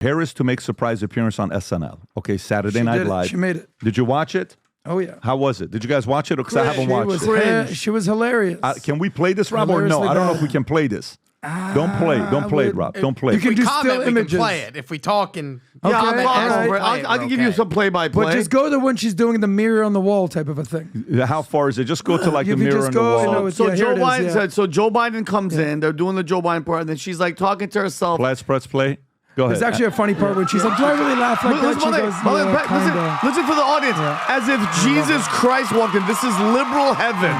Harris to make surprise appearance on SNL. Okay, Saturday Night Live. She made it. Did you watch it? Oh, yeah. How was it? Did you guys watch it? Because I haven't watched it. She was hilarious. Can we play this, Rob, or no? I don't know if we can play this. Don't play it, Rob. Don't play it. You can do still we images. can play it. If we talk and Okay. I can give you some play-by-play. But just go to when she's doing the mirror on the wall type of a thing. How far is it? Just go to like the You can mirror just on the go, wall. you know, So Yeah, Joe here it is, Biden yeah. said. So Joe Biden comes in. They're doing the Joe Biden part, and then she's like talking to herself. Let's press play. Go ahead. There's actually a funny part when she's like, do I really laugh like that? Listen, She goes, yeah, kinda. listen for the audience. Yeah. As if Jesus Christ walked in. This is liberal heaven.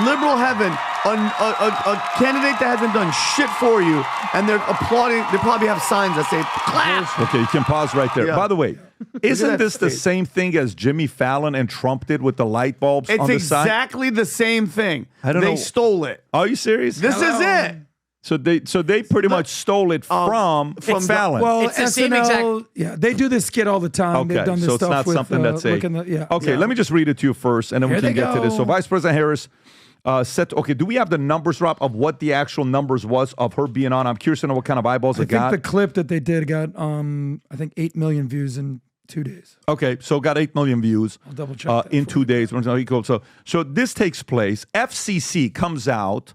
Liberal heaven. A candidate that hasn't done shit for you, and they're applauding. They probably have signs that say clap. Okay, you can pause right there. Yeah. By the way, isn't that this the face. same thing as Jimmy Fallon and Trump did with the light bulbs It's on the side? exactly the same thing. I don't they know. stole it. Are you serious? This is it. So they pretty much stole it from Fallon. Well, It's the same SNL, yeah, they do this skit all the time. Okay, They've done this so it's stuff not with, something that's a... Okay, let me just read it to you first, and then we Here can they get to this. So go. Vice President Harris said, okay, do we have the numbers, Rob, of what the actual numbers was of her being on? I'm curious to know what kind of eyeballs I it think got. the clip that they did got, I think, 8 million views in 2 days. Okay, so got 8 million views I'll double check that in for 2 days. So this takes place. FCC comes out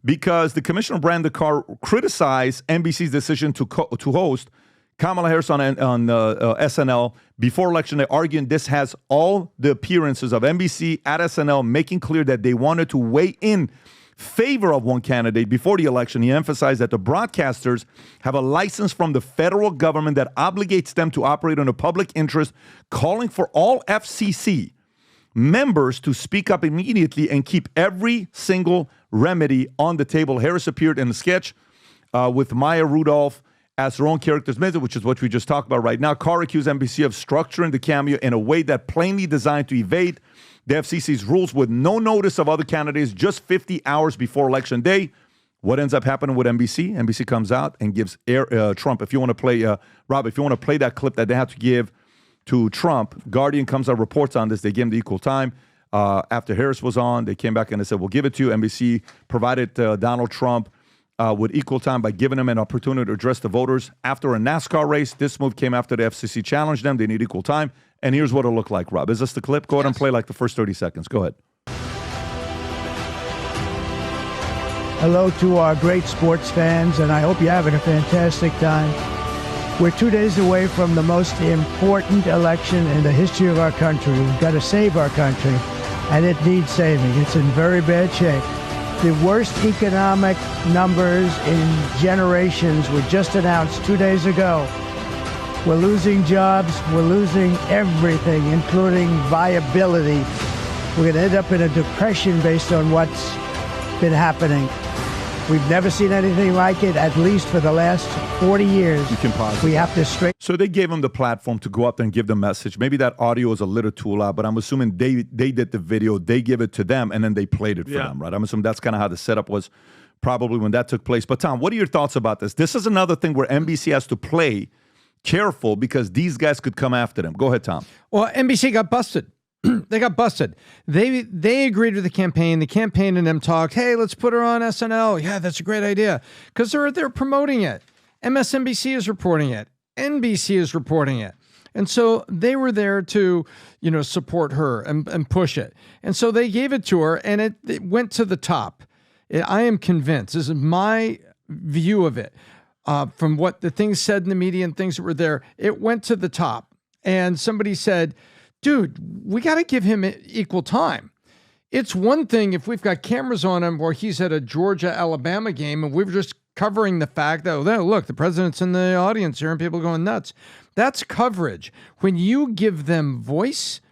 because the Commissioner Brandon Carr criticized NBC's decision to host Kamala Harris on SNL before election day, arguing this has all the appearances of NBC at SNL, making clear that they wanted to weigh in favor of one candidate before the election. He emphasized that the broadcasters have a license from the federal government that obligates them to operate in a public interest, calling for all FCC members to speak up immediately and keep every single remedy on the table. Harris appeared in the sketch with Maya Rudolph as her own character's method, which is what we just talked about right now. Carr accused NBC of structuring the cameo in a way that plainly designed to evade the FCC's rules with no notice of other candidates just 50 hours before Election Day. What ends up happening with NBC? NBC comes out and gives Trump, if you want to play, Rob, if you want to play that clip that they had to give to Trump, Guardian comes out, reports on this. They gave him the equal time. After Harris was on, they came back and they said, we'll give it to you. NBC provided Donald Trump with equal time by giving him an opportunity to address the voters. After a NASCAR race, this move came after the FCC challenged them. They need equal time. And here's what it'll look like, Rob. Is this the clip? Go ahead and play like the first 30 seconds. Go ahead. Hello to our great sports fans, and I hope you're having a fantastic time. We're 2 days away from the most important election in the history of our country. We've got to save our country, and it needs saving. It's in very bad shape. The worst economic numbers in generations were just announced 2 days ago. We're losing jobs. We're losing everything, including viability. We're going to end up in a depression based on what's been happening. We've never seen anything like it, at least for the last 40 years. You can pause. We have to straighten. So they gave him the platform to go up there and give the message. Maybe that audio is a little too loud, but I'm assuming they did the video, they give it to them, and then they played it for them, right? I'm assuming that's kind of how the setup was probably when that took place. But Tom, what are your thoughts about this? This is another thing where NBC has to play careful because these guys could come after them. Go ahead, Tom. Well, NBC got busted. They got busted. They agreed with the campaign. The campaign and them talked, hey, let's put her on SNL. Yeah, that's a great idea. Because they're promoting it. MSNBC is reporting it. NBC is reporting it. And so they were there to, support her and push it. And so they gave it to her, and it went to the top. I am convinced. This is my view of it. From what the things said in the media and things that were there, it went to the top. And somebody said, dude, we got to give him equal time. It's one thing if we've got cameras on him or he's at a Georgia-Alabama game and we're just covering the fact that, oh, look, the president's in the audience here and people are going nuts. That's coverage. When you give them voice,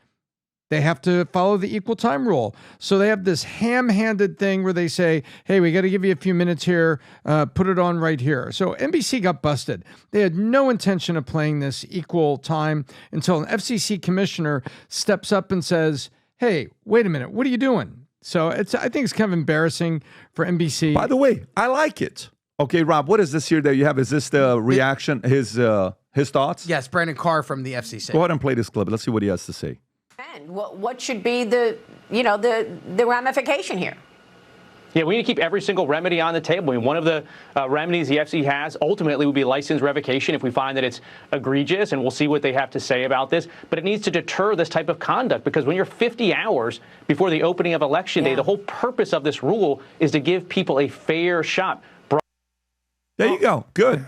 they have to follow the equal time rule. So they have this ham-handed thing where they say, hey, we got to give you a few minutes here, put it on right here. So NBC got busted. They had no intention of playing this equal time until an FCC commissioner steps up and says, hey, wait a minute, what are you doing? So I think it's kind of embarrassing for NBC. By the way, I like it. Okay, Rob, what is this here that you have? Is this the reaction, his thoughts? Yes, Brandon Carr from the FCC. Go ahead and play this clip. Let's see what he has to say. What should be the ramification here? Yeah, we need to keep every single remedy on the table. I mean, one of the remedies the FCC has ultimately would be license revocation if we find that it's egregious, and we'll see what they have to say about this. But it needs to deter this type of conduct, because when you're 50 hours before the opening of Election Day, the whole purpose of this rule is to give people a fair shot. There you go. Good.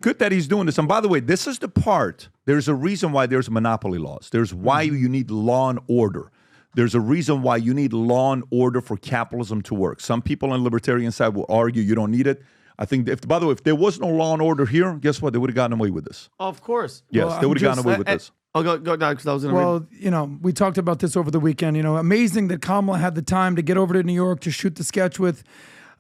Good that he's doing this. And by the way, this is the part. There's a reason why there's monopoly laws. There's why you need law and order. There's a reason why you need law and order for capitalism to work. Some people on the libertarian side will argue you don't need it. I think, by the way, if there was no law and order here, guess what? They would have gotten away with this. Of course. Yes, Well, they would have gotten away with this. I'll go down because I was going to Well, you know, we talked about this over the weekend. You know, amazing that Kamala had the time to get over to New York to shoot the sketch with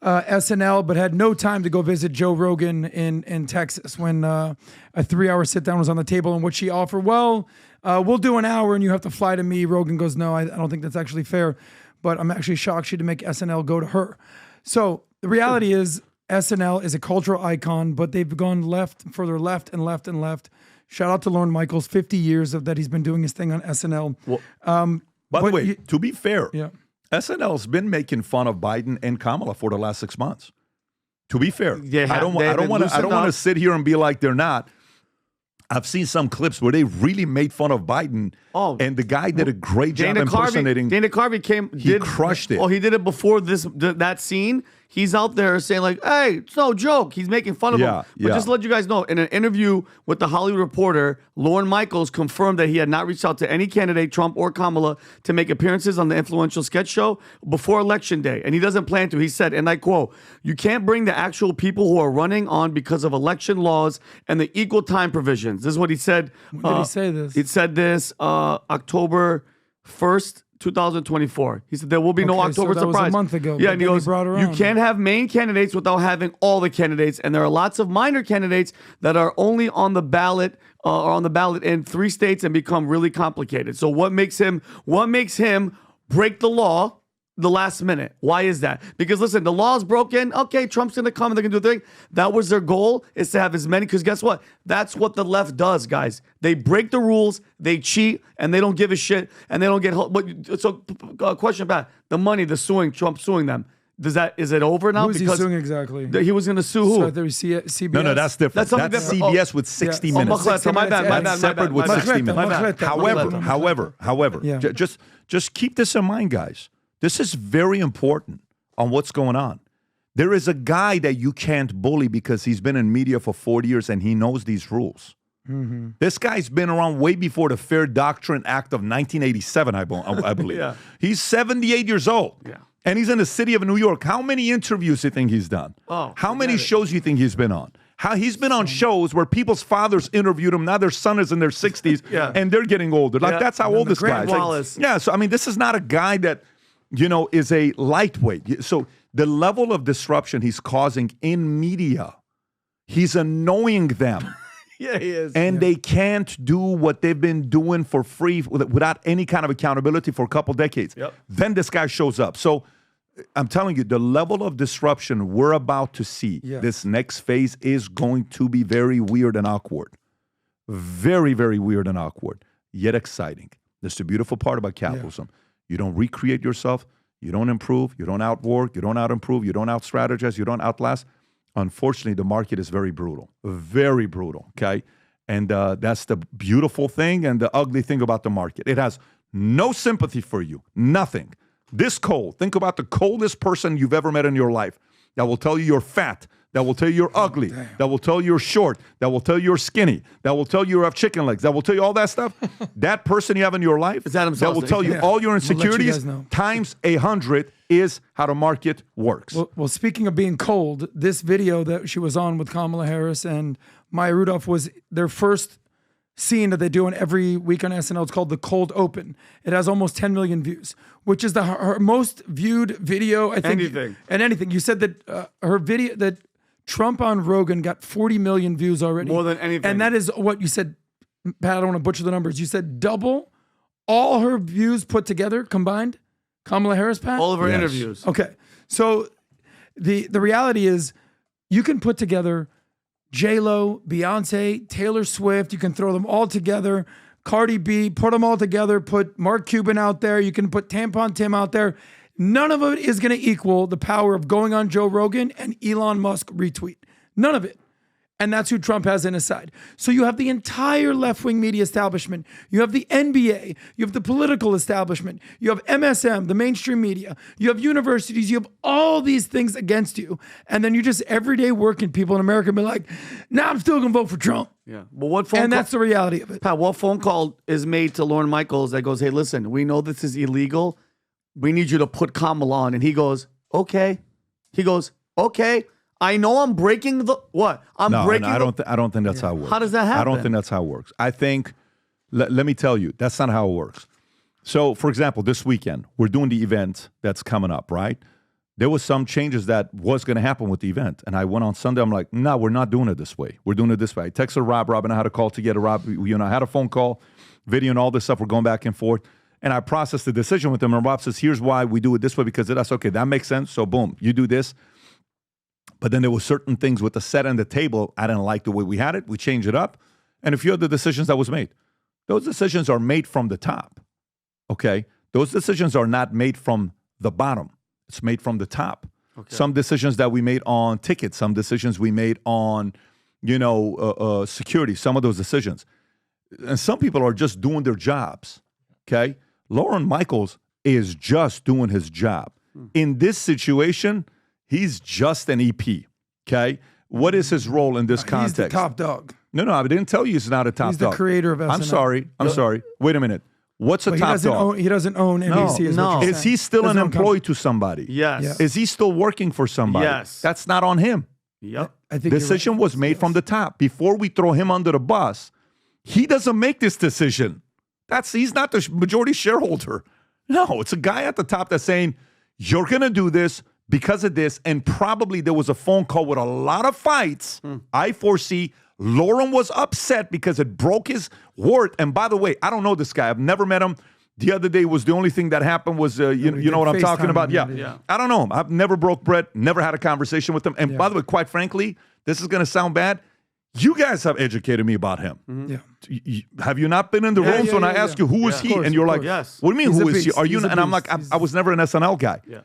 SNL, but had no time to go visit Joe Rogan in Texas when a 3-hour sit down was on the table. And what she offered, we'll do an hour and you have to fly to me. Rogan goes, no, I don't think that's actually fair. But I'm actually shocked she didn't make SNL go to her. So the reality is SNL is a cultural icon, but they've gone further left and left and left. Shout out to Lorne Michaels, 50 years that he's been doing his thing on SNL. Well, by the way, to be fair, yeah. SNL's been making fun of Biden and Kamala for the last 6 months. To be fair, I don't want to sit here and be like they're not. I've seen some clips where they really made fun of Biden, and the guy did a great job impersonating. Dana Carvey crushed it. Oh, he did it before that scene. He's out there saying like, "Hey, it's no joke." He's making fun of him. But just to let you guys know, in an interview with the Hollywood Reporter, Lorne Michaels confirmed that he had not reached out to any candidate, Trump or Kamala, to make appearances on the influential sketch show before Election Day, and he doesn't plan to. He said, and I quote, "You can't bring the actual people who are running on because of election laws and the equal time provisions." This is what he said. When did he say this? He said this October 1st. 2024. He said there will be no October so that surprise. Was a month ago. Yeah, and he goes, brought her you on. can't have main candidates without having all the candidates, and there are lots of minor candidates that are only on the ballot in 3 states and become really complicated. So what makes him break the law the last minute? Why is that? Because listen, the law is broken. Okay, Trump's going to come and they're going to do a thing. That was their goal, is to have as many, because guess what? That's what the left does, guys. They break the rules, they cheat, and they don't give a shit, and they don't get help. But so, question about the money, the suing, Trump suing them. Is it over now? Who is he suing exactly? He was going to sue who? So there was CBS. No, that's different. That's CBS with 60 minutes. My bad. That's separate with 60 minutes. However, just keep this in mind, guys. This is very important on what's going on. There is a guy that you can't bully because he's been in media for 40 years and he knows these rules. Mm-hmm. This guy's been around way before the Fair Doctrine Act of 1987, I believe. Yeah. He's 78 years old. Yeah. And he's in the city of New York. How many interviews do you think he's done? How many shows do you think he's been on? He's been on shows where people's fathers interviewed him. Now their son is in their 60s and they're getting older. Like, that's how old this guy is. So, I mean, this is not a guy that, is a lightweight. So the level of disruption he's causing in media, he's annoying them. Yeah, he is. And they can't do what they've been doing for free without any kind of accountability for a couple decades. Yep. Then this guy shows up. So I'm telling you, the level of disruption we're about to see, this next phase is going to be very weird and awkward. Very, very weird and awkward, yet exciting. That's the beautiful part about capitalism. You don't recreate yourself. You don't improve. You don't outwork. You don't out-improve. You don't out-strategize. You don't outlast. Unfortunately, the market is very brutal, okay? And that's the beautiful thing and the ugly thing about the market. It has no sympathy for you, nothing. This cold, think about the coldest person you've ever met in your life that will tell you you're fat, that will tell you you're ugly, that will tell you you're short, that will tell you you're skinny, that will tell you you have chicken legs, that will tell you all that stuff. That person you have in your life that will tell you all your insecurities times 100 is how the market works. Well, speaking of being cold, this video that she was on with Kamala Harris and Maya Rudolph was their first scene that they do on every week on SNL. It's called The Cold Open. It has almost 10 million views, which is her most viewed video, I think. Anything. You said that her video, that Trump on Rogan got 40 million views already. More than anything. And that is what you said, Pat, I don't want to butcher the numbers. You said double all her views put together, combined? Kamala Harris, Pat? All of her interviews. Okay. So the reality is you can put together J-Lo, Beyonce, Taylor Swift. You can throw them all together. Cardi B, put them all together. Put Mark Cuban out there. You can put Tampon Tim out there. None of it is going to equal the power of going on Joe Rogan and Elon Musk retweet. None of it. And that's who Trump has in his side. So you have the entire left-wing media establishment. You have the NBA. You have the political establishment. You have MSM, the mainstream media. You have universities. You have all these things against you. And then you just everyday working people in America be like, nah, I'm still going to vote for Trump. Yeah. But what phone And call, that's the reality of it. Pat, what phone call is made to Lorne Michaels that goes, hey, listen, we know this is illegal. We need you to put Kamala on. And he goes, okay. He goes, okay. I know I'm breaking the what? I'm breaking. No, I don't think that's how it works. How does that happen? I don't think that's how it works. I think, let me tell you, that's not how it works. So, for example, this weekend, we're doing the event that's coming up, right? There was some changes that was going to happen with the event. And I went on Sunday, I'm like, no, we're not doing it this way. We're doing it this way. I texted Rob and I had a call together. Rob, I had a phone call, video and all this stuff. We're going back and forth. And I processed the decision with him. And Rob says, here's why we do it this way, because that's okay. That makes sense. So, boom, you do this. But then there were certain things with the set and the table. I didn't like the way we had it. We changed it up. And a few other decisions that was made. Those decisions are made from the top. Okay? Those decisions are not made from the bottom. It's made from the top. Okay. Some decisions that we made on tickets, some decisions we made on, security, some of those decisions. And some people are just doing their jobs. Okay? Lorne Michaels is just doing his job. In this situation, he's just an EP, okay? What is his role in this context? He's the top dog. No, I didn't tell you he's not a top dog. He's the creator of SNL. I'm sorry. Wait a minute. What's a top dog? He doesn't own NBC. No. Is he still an employee to somebody? Yes. Yeah. Is he still working for somebody? Yes. That's not on him. Yep. I think Decision was made from the top. Before we throw him under the bus, he doesn't make this decision. He's not the majority shareholder. No, it's a guy at the top that's saying, you're going to do this because of this, and probably there was a phone call with a lot of fights. I foresee Lauren was upset because it broke his word. And by the way, I don't know this guy. I've never met him. The other day was the only thing that happened was, you know what I'm talking about? Yeah. I don't know him. I've never broke bread, never had a conversation with him. And by the way, quite frankly, this is going to sound bad. You guys have educated me about him. Yeah. Have you not been in the rooms when I ask you, who is he? Course, and you're like, yes. what do you mean, He's who a is he? beast. Are you? He's a And I'm like, beast. I was never an SNL guy. Yeah.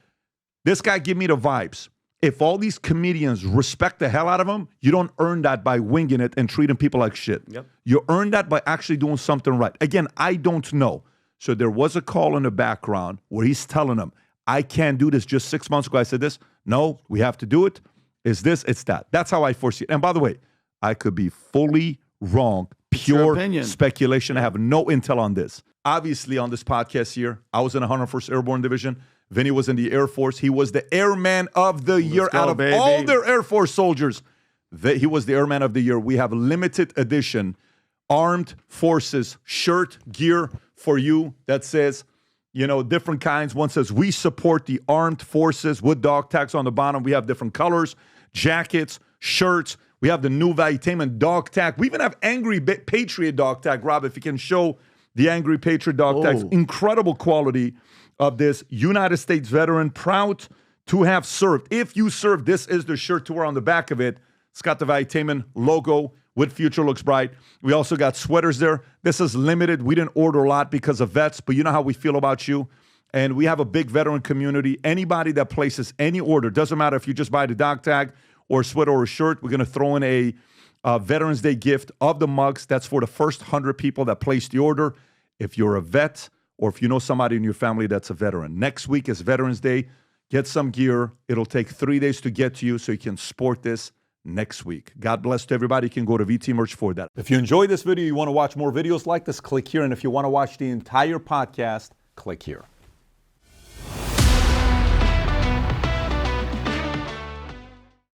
This guy give me the vibes. If all these comedians respect the hell out of him, you don't earn that by winging it and treating people like shit. Yep. You earn that by actually doing something right. Again, I don't know. So there was a call in the background where he's telling them, I can't do this. Just 6 months ago, I said this. No, we have to do it. It's this, it's that. That's how I foresee it. And by the way, I could be fully wrong. Pure speculation. I have no intel on this. Obviously, on this podcast here, I was in the 101st Airborne Division. Vinny was in the Air Force. He was the Airman of the Year out of all their Air Force soldiers. He was the Airman of the Year. We have limited edition Armed Forces shirt gear for you that says, different kinds. One says, we support the armed forces with dog tags on the bottom. We have different colors, jackets, shirts. We have the new Valuetainment dog tag. We even have Angry Patriot dog tag. Rob, if you can show the Angry Patriot dog tags. Incredible quality of this United States veteran, proud to have served. If you served, this is the shirt to wear on the back of it. It's got the Valuetainment logo with Future Looks Bright. We also got sweaters there. This is limited. We didn't order a lot because of vets, but you know how we feel about you. And we have a big veteran community. Anybody that places any order, doesn't matter if you just buy the dog tag or a sweater or a shirt, we're going to throw in a Veterans Day gift of the mugs. That's for the first 100 people that place the order. If you're a vet or if you know somebody in your family that's a veteran. Next week is Veterans Day. Get some gear. It'll take 3 days to get to you so you can sport this next week. God bless to everybody. You can go to VT Merch for that. If you enjoyed this video, you want to watch more videos like this, click here. And if you want to watch the entire podcast, click here.